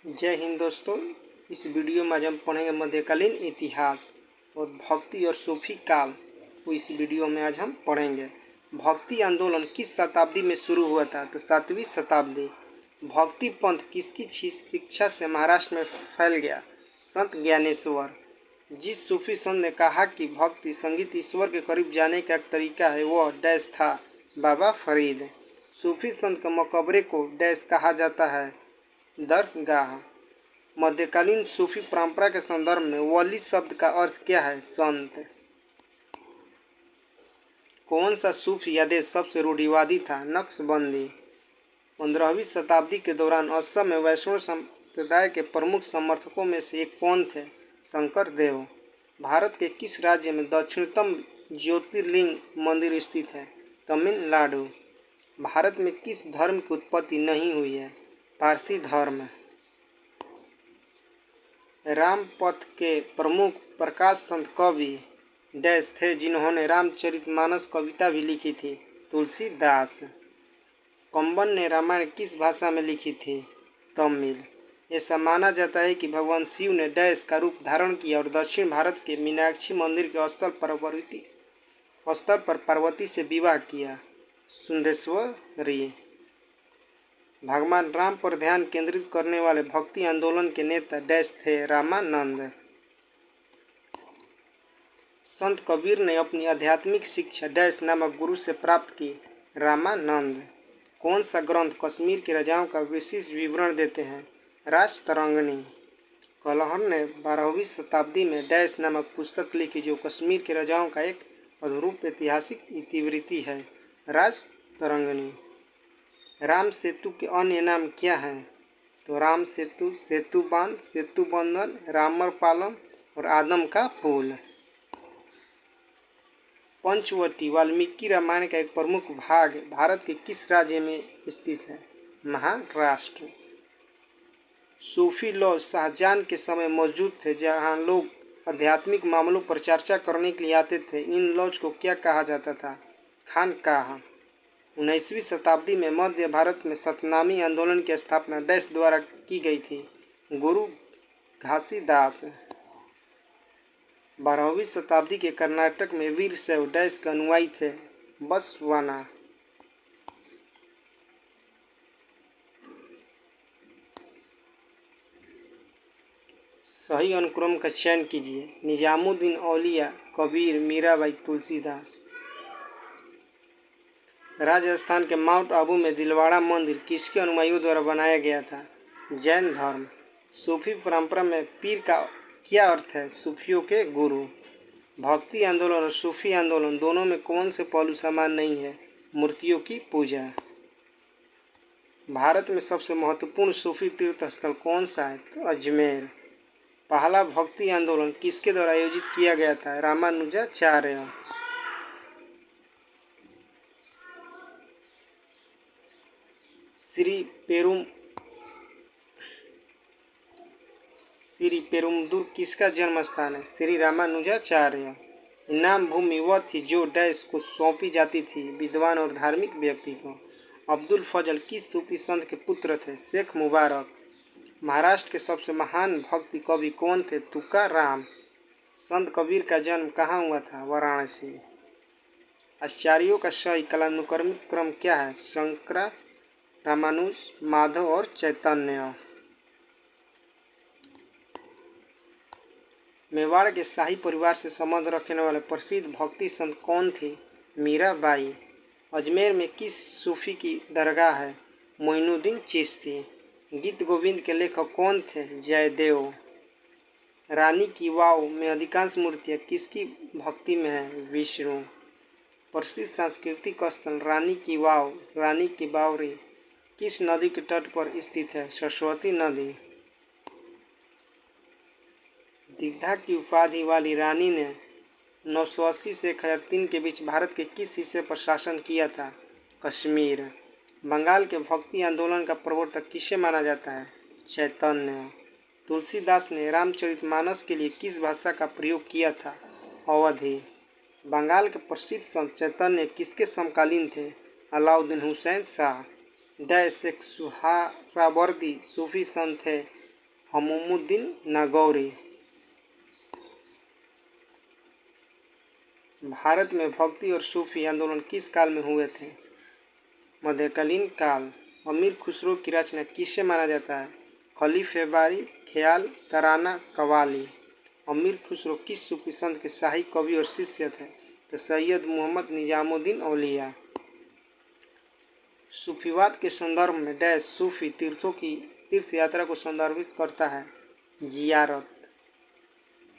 जय हिंद दोस्तों। इस वीडियो में आज हम पढ़ेंगे मध्यकालीन इतिहास और भक्ति और सूफी काल को इस वीडियो में आज हम पढ़ेंगे। भक्ति आंदोलन किस शताब्दी में शुरू हुआ था? तो 7वीं शताब्दी। भक्ति पंथ किसकी शिक्षा से महाराष्ट्र में फैल गया? संत ज्ञानेश्वर। जिस सूफी संत ने कहा कि भक्ति संगीत ईश्वर के करीब जाने का एक तरीका है, वह डैश था बाबा फरीद। सूफी संत के मकबरे को डैश कहा जाता है? दरगाह। मध्यकालीन सूफी परंपरा के संदर्भ में वली शब्द का अर्थ क्या है? संत। कौन सा सूफी आदेश सबसे रूढ़िवादी था? नक्शबंदी। 15वीं शताब्दी के दौरान असम में वैष्णव संप्रदाय के प्रमुख समर्थकों में से एक कौन थे? शंकर देव। भारत के किस राज्य में दक्षिणतम ज्योतिर्लिंग मंदिर स्थित है? तमिलनाडु। भारत में किस धर्म की उत्पत्ति नहीं हुई है? पारसी धर्म। रामपथ के प्रमुख प्रकाश संत कवि डैश थे जिन्होंने रामचरितमानस कविता भी लिखी थी? तुलसीदास। कंबन ने रामायण किस भाषा में लिखी थी? तमिल। ऐसा माना जाता है कि भगवान शिव ने डैश का रूप धारण किया और दक्षिण भारत के मीनाक्षी मंदिर के स्तर पर पार्वती से विवाह किया? सुंदेश्वरी। भगवान राम पर ध्यान केंद्रित करने वाले भक्ति आंदोलन के नेता डैश थे? रामानंद। संत कबीर ने अपनी आध्यात्मिक शिक्षा डैश नामक गुरु से प्राप्त की? रामानंद। कौन सा ग्रंथ कश्मीर के राजाओं का विशेष विवरण देते हैं? राजतरंगिणी। कलहर ने 12वीं शताब्दी में डैश नामक पुस्तक लिखी जो कश्मीर के राजाओं का एक अद्भुत ऐतिहासिक इतिवृत्ति है? राजतरंगिणी। राम सेतु के अन्य नाम क्या हैं? तो राम सेतु, सेतु बांध, सेतु बंधन, रामर पालम और आदम का पुल। पंचवटी वाल्मीकि रामायण का एक प्रमुख भाग भारत के किस राज्य में स्थित है? महाराष्ट्र। सूफी लॉज शाहजहां के समय मौजूद थे जहां लोग आध्यात्मिक मामलों पर चर्चा करने के लिए आते थे। इन लॉज को क्या कहा जाता था? खानकाह। 19वीं शताब्दी में मध्य भारत में सतनामी आंदोलन की स्थापना डैश द्वारा की गई थी? गुरु घासीदास। 12वीं शताब्दी के कर्नाटक में वीरशैव डैश के अनुयायी थे? बसवाना। सही अनुक्रम का चयन कीजिए। निजामुद्दीन औलिया, कबीर, मीराबाई, तुलसीदास। राजस्थान के माउंट आबू में दिलवाड़ा मंदिर किसके अनुयायियों द्वारा बनाया गया था? जैन धर्म। सूफी परंपरा में पीर का क्या अर्थ है? सूफियों के गुरु। भक्ति आंदोलन और सूफी आंदोलन दोनों में कौन से पहलू समान नहीं है? मूर्तियों की पूजा। भारत में सबसे महत्वपूर्ण सूफी तीर्थ स्थल कौन सा है? तो अजमेर। पहला भक्ति आंदोलन किसके द्वारा आयोजित किया गया था? रामानुजाचार्य। श्री पेरुमदूर किसका जन्म स्थान है? श्री रामानुजाचार्य। इनाम भूमि वह थी जो डैश को सौंपी जाती थी? विद्वान और धार्मिक व्यक्ति को। अब्दुल फजल किस सूफी संत के पुत्र थे? शेख मुबारक। महाराष्ट्र के सबसे महान भक्ति कवि कौन थे? तुकाराम। संत कबीर का जन्म कहाँ हुआ था? वाराणसी। आचार्यों का सही कालानुक्रमिक क्रम क्या है? शंकर, रामानुज, माधव और चैतन्य। मेवाड़ के शाही परिवार से संबंध रखने वाले प्रसिद्ध भक्ति संत कौन थी? मीराबाई। अजमेर में किस सूफी की दरगाह है? मोइनुद्दीन चिश्ती। गीत गोविंद के लेखक कौन थे? जयदेव। रानी की वाव में अधिकांश मूर्तियाँ किसकी भक्ति में है? विष्णु। प्रसिद्ध सांस्कृतिक स्थल रानी की वाव, रानी की बावड़ी किस नदी के तट पर स्थित है? सरस्वती नदी। दीघा की उपाधि वाली रानी ने 980 से 1003 के बीच भारत के किस हिस्से पर शासन किया था? कश्मीर। बंगाल के भक्ति आंदोलन का प्रवर्तक किसे माना जाता है? चैतन्य। तुलसीदास ने रामचरितमानस के लिए किस भाषा का प्रयोग किया था? अवधी। बंगाल के प्रसिद्ध संत चैतन्य किसके समकालीन थे? अलाउद्दीन हुसैन शाह। डैश एक सुहरावर्दी सूफी संत थे हमूमुद्दीन नागौरी। भारत में भक्ति और सूफी आंदोलन किस काल में हुए थे? मध्यकालीन काल। अमीर खुसरो की रचना किससे माना जाता है? खलीफे बारी, ख्याल, तराना, कवाली। अमीर खुसरो किस सूफी संत के शाही कवि और शिष्य थे? तो सैयद मोहम्मद निजामुद्दीन औलिया। सूफीवाद के संदर्भ में डैश सूफी तीर्थ यात्रा को संदर्भित करता है? जियारत।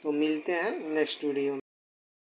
तो मिलते हैं नेक्स्ट वीडियो में।